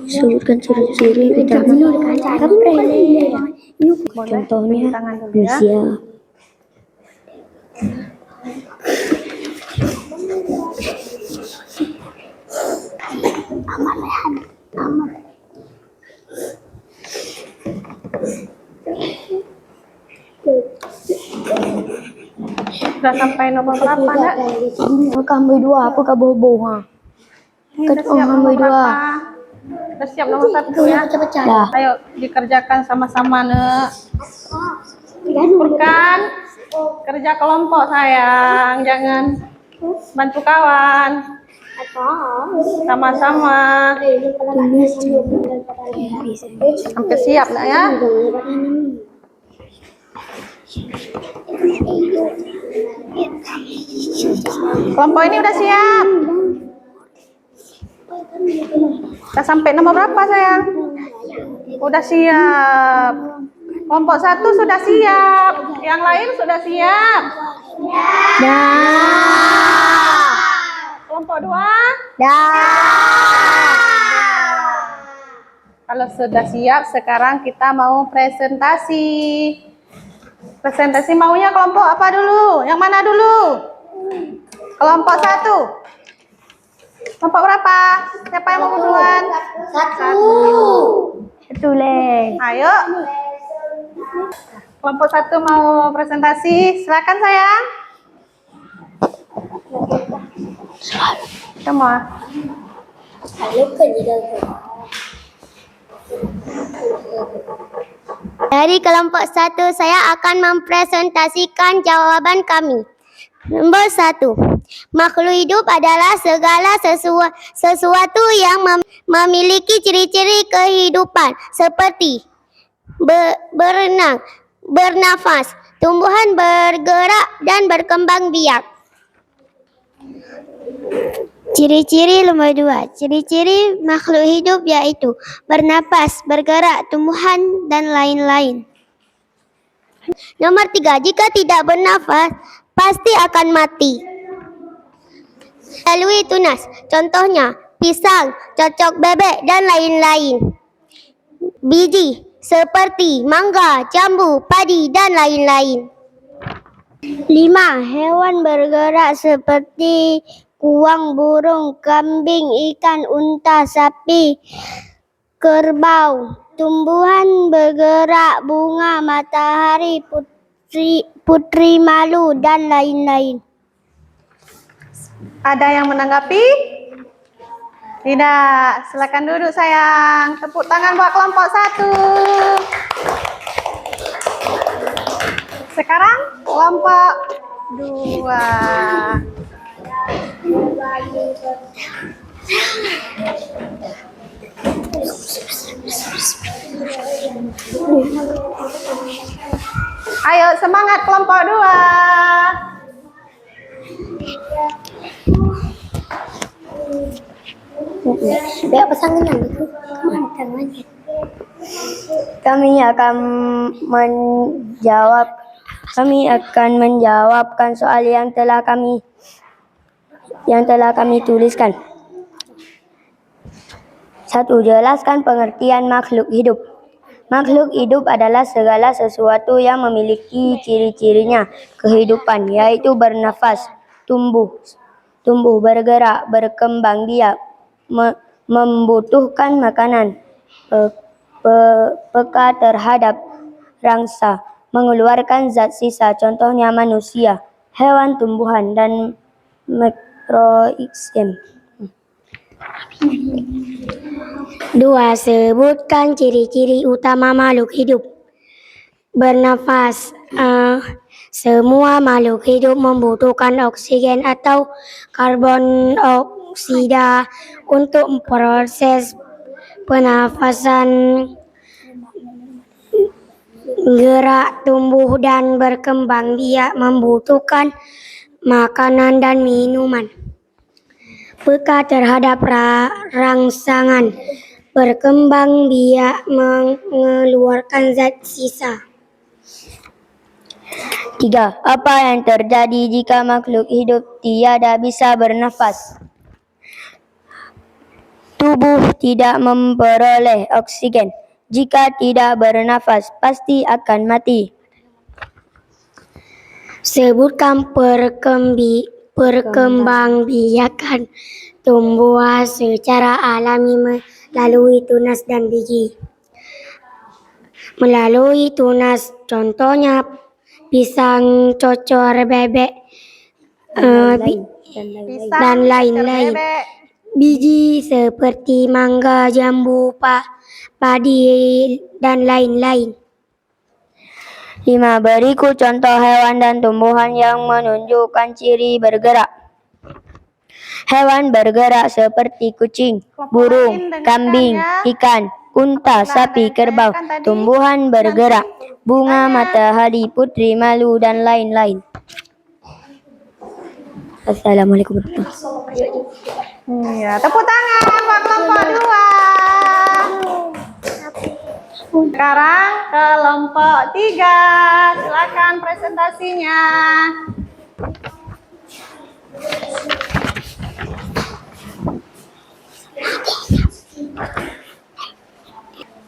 Sebutkan ciri-ciri utama. Contohnya manusia.
Sudah sampai nomor berapa, Nak?
Kami dua apa kabobo ha?
Ini udah siap nomor berapa? Udah siap nomor 1 ya?
Dah.
Ayo dikerjakan sama-sama, Nak. Bukan kerja kelompok sayang, jangan bantu kawan. Sama-sama. Sampai siap Nak ya? Kelompok ini udah siap. Udah sampai nomor berapa sayang? Udah siap. Kelompok 1 sudah siap. Yang lain sudah siap. Kelompok 2? Kalau sudah siap, sekarang kita mau presentasi. Presentasi maunya kelompok apa dulu? Yang mana dulu? Kelompok 1. Kelompok berapa? Siapa yang mau duluan? 1.
Betul.
Ayo. Kelompok 1 mau presentasi. Silakan sayang. Semua.
Dari kelompok 1, saya akan mempresentasikan jawaban kami. Nomor 1. Makhluk hidup adalah segala sesuatu yang memiliki ciri-ciri kehidupan seperti berenang, bernafas, tumbuhan bergerak, dan berkembang biak. Ciri-ciri nomor 2. Ciri-ciri makhluk hidup yaitu bernafas, bergerak, tumbuhan, dan lain-lain. Nomor 3. Jika tidak bernafas, pasti akan mati. Melalui tunas, contohnya pisang, cocok bebek, dan lain-lain. Biji seperti mangga, jambu, padi, dan lain-lain. 5. Hewan bergerak seperti kuang, burung, kambing, ikan, unta, sapi, kerbau. Tumbuhan bergerak, bunga, matahari, putri malu, dan lain-lain.
Ada yang menanggapi? Tidak. Silakan duduk sayang. Tepuk tangan buat kelompok 1. Sekarang kelompok 2. Ayo semangat kelompok 2.
Biar pasangan itu kemana tangannya?
Kami akan menjawabkan soal yang telah kami tuliskan. 1. Jelaskan pengertian makhluk hidup. Makhluk hidup adalah segala sesuatu yang memiliki ciri-cirinya kehidupan, yaitu bernafas, tumbuh, bergerak, berkembang biak, membutuhkan makanan, peka terhadap rangsa, mengeluarkan zat sisa, contohnya manusia, hewan, tumbuhan, dan mikroorganisme.
2. Sebutkan ciri-ciri utama makhluk hidup. Bernafas. Semua makhluk hidup membutuhkan oksigen atau karbon dioksida untuk proses pernafasan. Gerak, tumbuh, dan berkembang biak membutuhkan makanan dan minuman. Peka terhadap rangsangan, berkembang biak, mengeluarkan zat sisa.
3. Apa yang terjadi jika makhluk hidup tiada bisa bernafas? Tubuh tidak memperoleh oksigen. Jika tidak bernafas, pasti akan mati.
Sebutkan perkembangbiakan tumbuhan secara alami melalui tunas dan biji. Melalui tunas, contohnya pisang, cocor bebek,
Pisang,
dan lain-lain.
bebek.
Biji seperti mangga, jambu, padi, dan lain-lain.
5. Berikut contoh hewan dan tumbuhan yang menunjukkan ciri bergerak. Hewan bergerak seperti kucing, burung, kambing, ikan, unta, sapi, kerbau. Tumbuhan bergerak, bunga, matahari, putri, malu, dan lain-lain. Assalamualaikum warahmatullahi wabarakatuh.
Iya, tepuk tangan buat kelompok 2. Sekarang kelompok 3. Silakan presentasinya.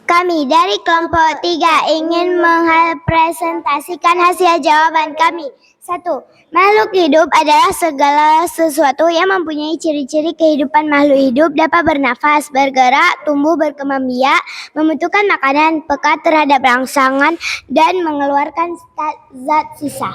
Kami dari kelompok 3 ingin mempresentasikan hasil jawaban kami. 1. Makhluk hidup adalah segala sesuatu yang mempunyai ciri-ciri kehidupan. Makhluk hidup dapat bernafas, bergerak, tumbuh, berkembang biak, membutuhkan makanan, peka terhadap rangsangan, dan mengeluarkan zat sisa.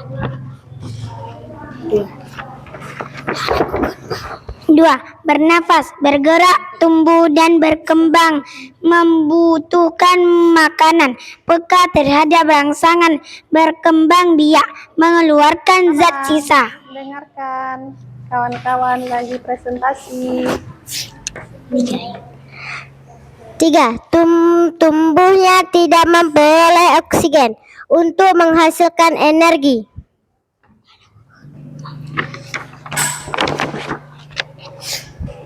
2. Bernafas, bergerak, tumbuh, dan berkembang, membutuhkan makanan, peka terhadap rangsangan, berkembang biak, mengeluarkan zat sisa.
Dengarkan kawan-kawan lagi presentasi.
3. Tumbuhnya tidak memperoleh oksigen untuk menghasilkan energi.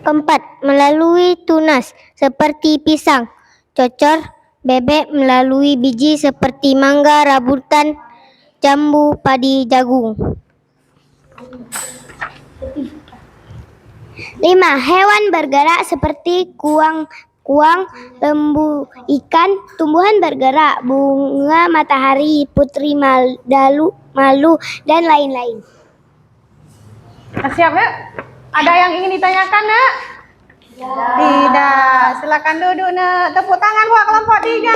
4. Melalui tunas seperti pisang, cocor, bebek melalui biji seperti mangga, rambutan, jambu, padi, jagung. 5. Hewan bergerak seperti kuang, lembu, ikan. Tumbuhan bergerak, bunga, matahari, putri, malu, dan lain-lain.
Siap, Nak? Ada yang ingin ditanyakan, Nak? Tidak. Silakan duduk, Nak. Tepuk tangan buat kelompok 3.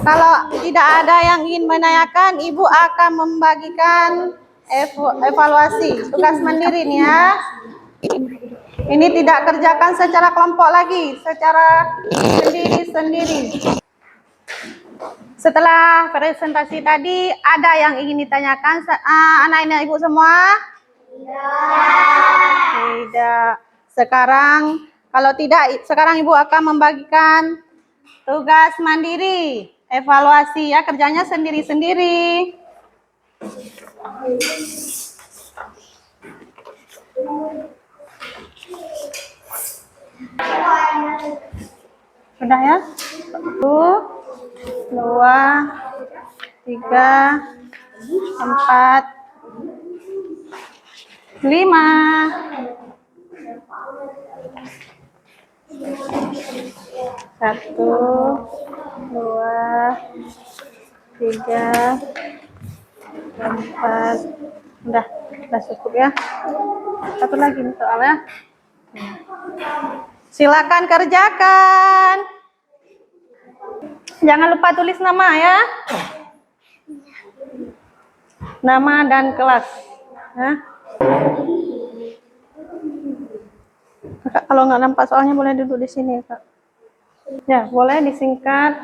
Kalau tidak ada yang ingin menanyakan, Ibu akan membagikan evaluasi tugas mandiri nih ya. Ini tidak kerjakan secara kelompok lagi, secara sendiri-sendiri. Setelah presentasi tadi, ada yang ingin ditanyakan anak-anak Ibu semua? Tidak. Sekarang, kalau tidak, sekarang Ibu akan membagikan tugas mandiri, evaluasi ya, kerjanya sendiri-sendiri. Sudah ya? 1, 2, 3, 4, 5. 1, 2, 3, 4. Udah cukup ya. Satu lagi nih soalnya. Silakan kerjakan. Jangan lupa tulis nama ya. Nama dan kelas. Nah. Kakak, kalau nggak nampak soalnya boleh duduk di sini, Kak. Ya, boleh disingkat.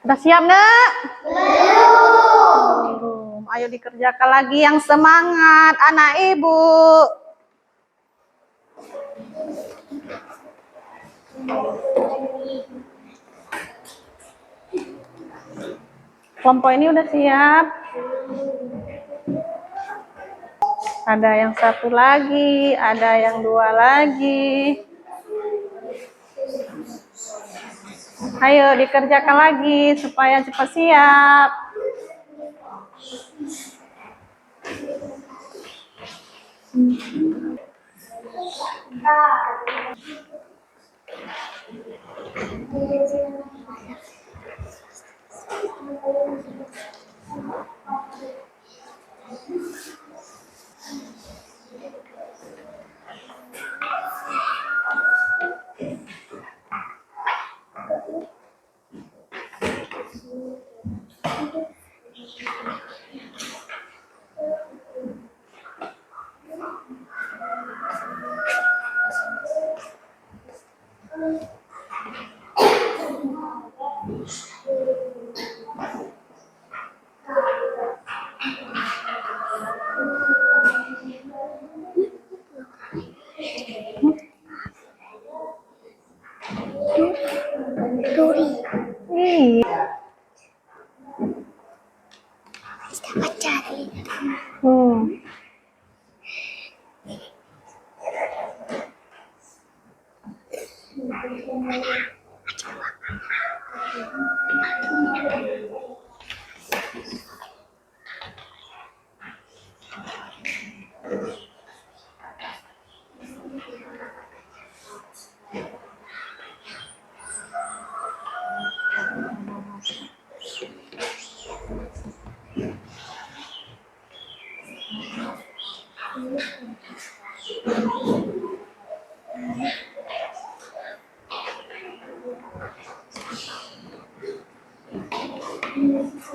Sudah siap, Nak? Belum. Ayo dikerjakan lagi yang semangat, anak Ibu. Kelompok ini udah siap. Ada yang satu lagi, ada yang 2 lagi. Ayo dikerjakan lagi supaya cepat siap. Hmm.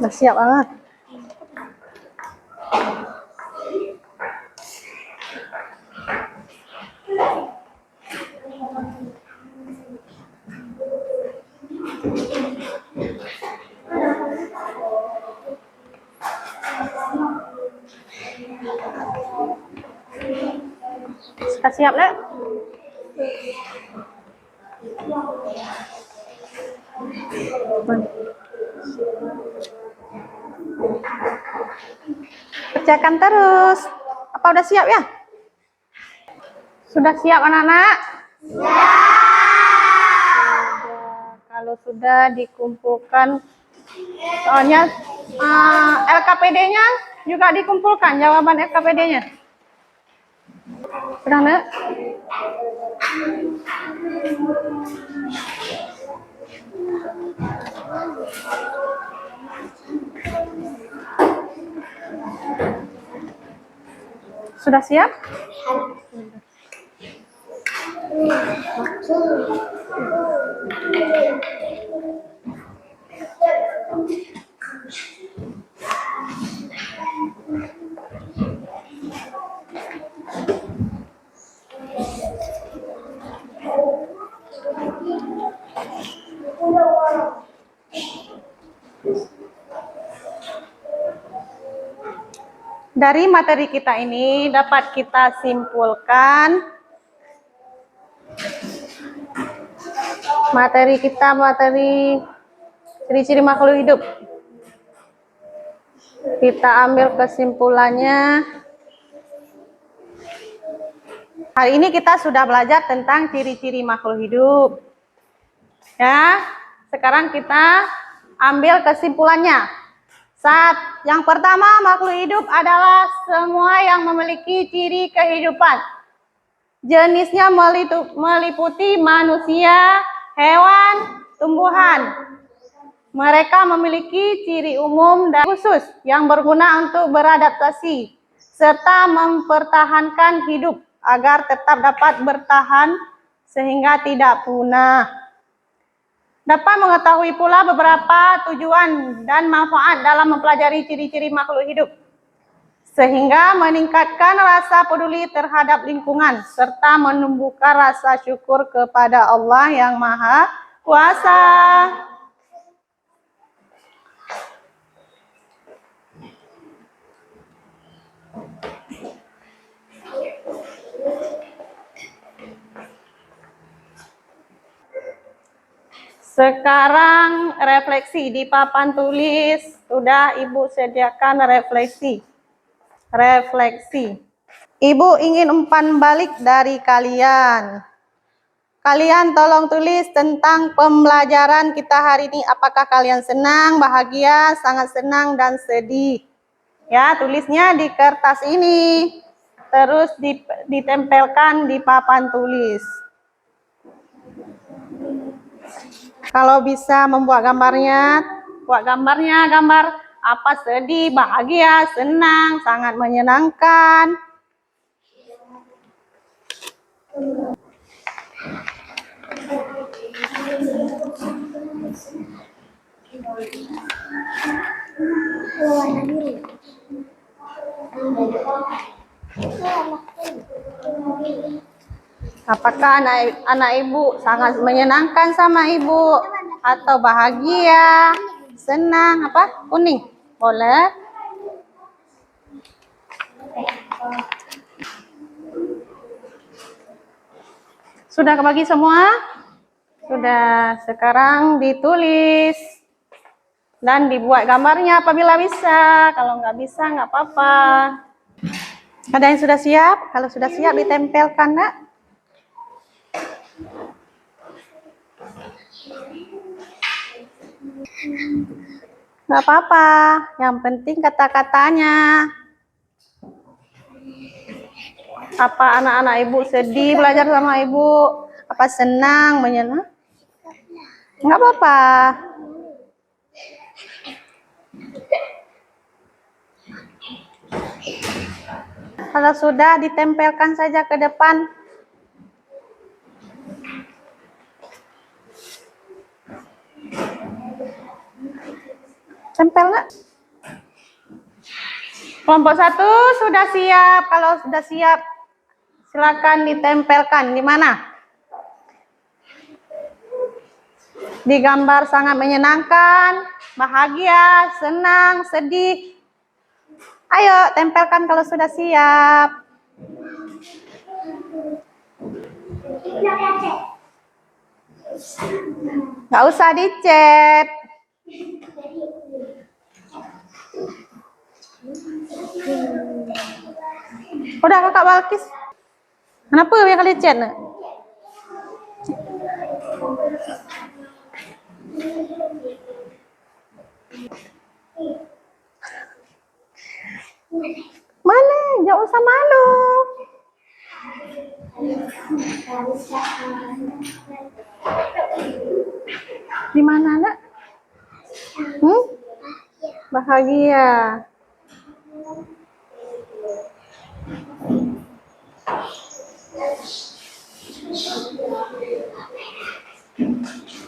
Udah siap banget. Sudah siap, Lek? Kerjakan terus. Apa udah siap ya? Sudah siap anak-anak? Kalau sudah dikumpulkan, soalnya LKPD-nya juga dikumpulkan, jawaban LKPD-nya. Sudah, Nak? Sudah siap? Dari materi kita ini dapat kita simpulkan materi ciri-ciri makhluk hidup. Kita ambil kesimpulannya. Hari ini kita sudah belajar tentang ciri-ciri makhluk hidup. Ya, sekarang kita ambil kesimpulannya. Yang pertama, makhluk hidup adalah semua yang memiliki ciri kehidupan. Jenisnya meliputi manusia, hewan, tumbuhan. Mereka memiliki ciri umum dan khusus yang berguna untuk beradaptasi serta mempertahankan hidup agar tetap dapat bertahan sehingga tidak punah. Dapat mengetahui pula beberapa tujuan dan manfaat dalam mempelajari ciri-ciri makhluk hidup, sehingga meningkatkan rasa peduli terhadap lingkungan, serta menumbuhkan rasa syukur kepada Allah yang Maha Kuasa. Sekarang refleksi di papan tulis. Sudah Ibu sediakan refleksi. Ibu ingin umpan balik dari kalian. Kalian tolong tulis tentang pembelajaran kita hari ini. Apakah kalian senang, bahagia, sangat senang, dan sedih? Ya, tulisnya di kertas ini. Terus ditempelkan di papan tulis. Kalau bisa membuat gambarnya, buat gambarnya, gambar apa sedih, bahagia, senang, sangat menyenangkan. Apakah anak ibu sangat menyenangkan sama ibu atau bahagia, senang, apa? Kuning. Boleh? Sudah kebagi semua? Sudah. Sekarang ditulis. Dan dibuat gambarnya apabila bisa. Kalau nggak bisa, nggak apa-apa. Ada yang sudah siap? Kalau sudah siap, ditempelkan, Nak. Nggak apa-apa. Yang penting kata-katanya. Apa anak-anak ibu sedih belajar sama ibu? Apa senang, menyenang? Nggak apa-apa. Kalau sudah, ditempelkan saja ke depan. Tempel nggak? Kelompok 1 sudah siap. Kalau sudah siap, silakan ditempelkan. Di mana? Digambar sangat menyenangkan, bahagia, senang, sedih. Ayo, tempelkan kalau sudah siap. Nggak usah dicat. Udah Kakak Balkis. Kenapa yang kali cat? Mana? Jangan usah malu. Di mana, Nak? Bahagia.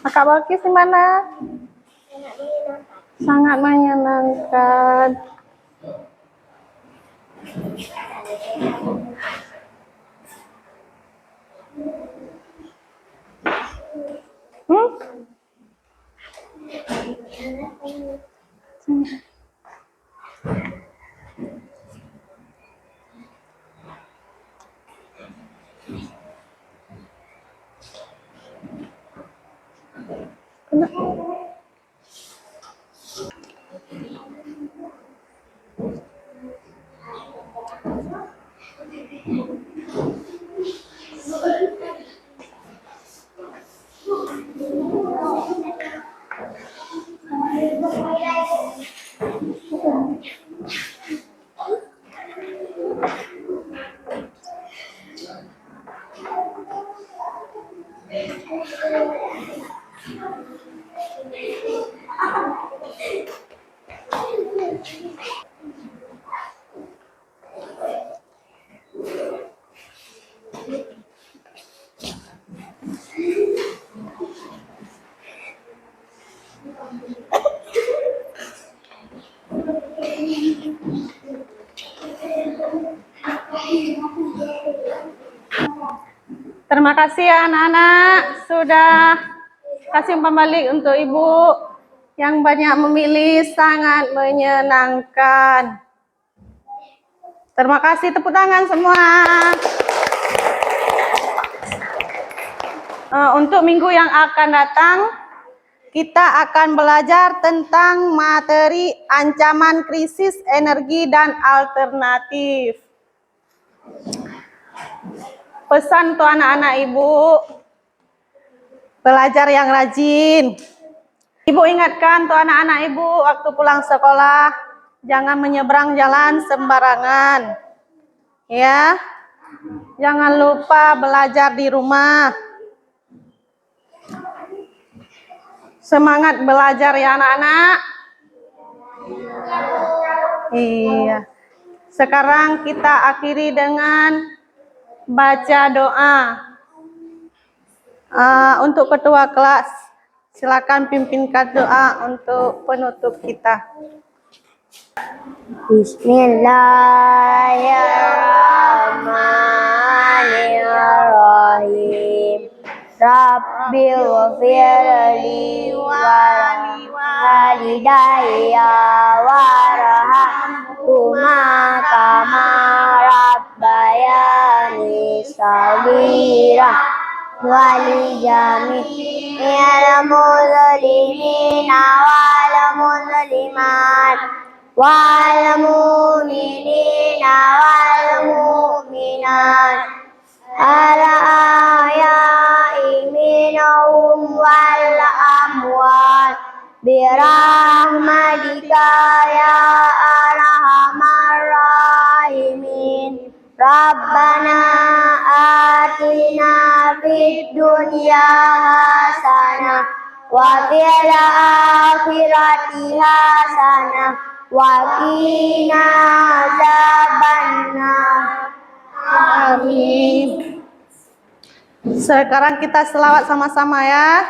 Kakak Balkis di mana? Sangat menyenangkan. Terima kasih ya anak-anak sudah kasih umpan balik untuk ibu yang banyak memilih, sangat menyenangkan. Terima kasih, tepuk tangan semua. Untuk minggu yang akan datang, kita akan belajar tentang materi ancaman krisis energi dan alternatif. Pesan untuk anak-anak ibu, belajar yang rajin. Ibu ingatkan untuk anak-anak ibu waktu pulang sekolah, jangan menyeberang jalan sembarangan. Ya, jangan lupa belajar di rumah. Semangat belajar ya anak-anak. Iya. Sekarang kita akhiri dengan baca doa. Untuk ketua kelas, silakan pimpinkan doa untuk penutup kita.
Bismillahirrahmanirrahim. Rabbil wafirli walidayya warhamhuma kama rabbayani shaghira walijami'il muslimina wal والمسلمات والمؤمنين والمؤمنات الأحياء منهم والأموات برحمتك يا أرحم الراحمين ربنا آتنا في الدنيا حسنة وفي الآخرة حسنة وقنا عذاب النار.
Amin. Sekarang kita selawat sama-sama ya.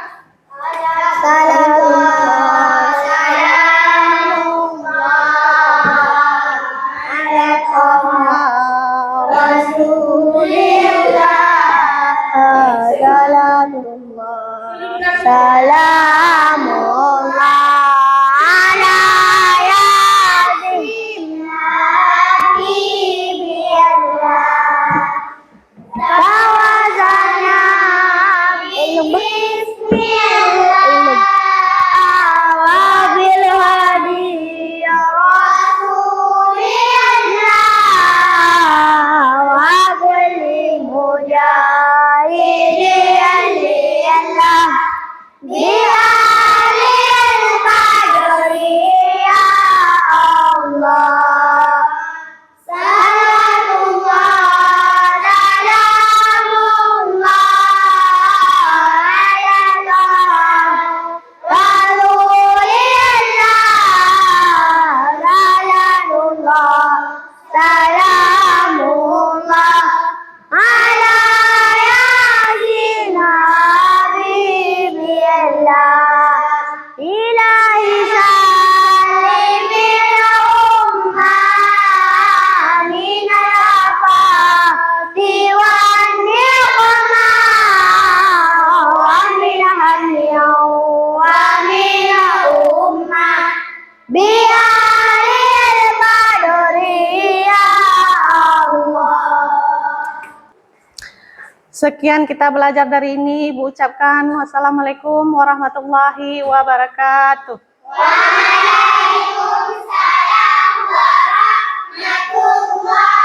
Sekian kita belajar dari ini. Ibu ucapkan wassalamualaikum warahmatullahi wabarakatuh.
Waalaikumsalam warahmatullahi